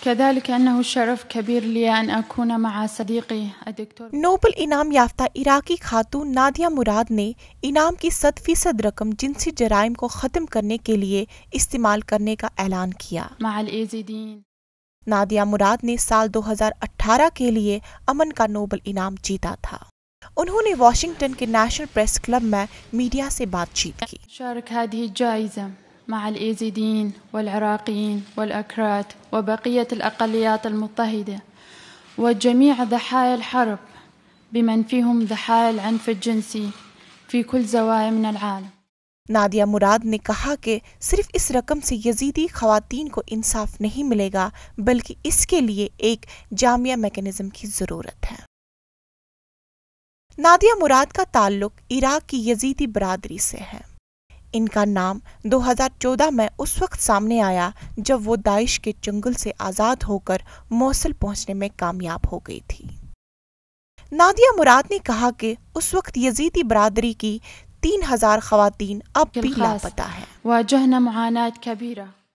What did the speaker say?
كذلك أنه شرف كبير لي أن أكون مع صديقي الدكتور. نوبل انعام یافتہ عراقی خاتون نادیہ مراد نے انعام کی 100% رقم جنسی جرائم کو ختم کرنے کے لیے استعمال کرنے کا اعلان کیا۔ مع الإيزيديين. نادیہ مراد نے سال 2018 کے لیے امن کا نوبل انعام جیتا تھا۔ انہوں نے واشنگٹن کے نیشنل پریس کلب میں میڈیا سے بات چیت کی۔ شارك هذه الجائزة مع الإيزيديين والعراقيين والأكراد وبقية الأقليات المضطهدة وجميع ضحايا الحرب بمن فيهم ضحايا العنف الجنسي في كل زوايا من العالم۔ نادیہ مراد نے کہا کہ صرف اس رقم سے یزیدی خواتین کو انصاف نہیں ملے گا بلکہ اس کے لیے ایک جامع میکانزم کی ضرورت ہے۔ نادیہ مراد کا تعلق عراق کی یزیدی برادری سے ہے۔ ان کا نام 2014 میں اس وقت سامنے آیا جب وہ داعش کے چنگل سے آزاد ہو کر موصل پہنچنے میں کامیاب ہو گئی تھی۔ نادیہ مراد نے کہا کہ اس وقت یزیدی برادری کی 3000 خواتین اب بھی لاپتہ ہیں۔ واجهنا معاناة كبيرة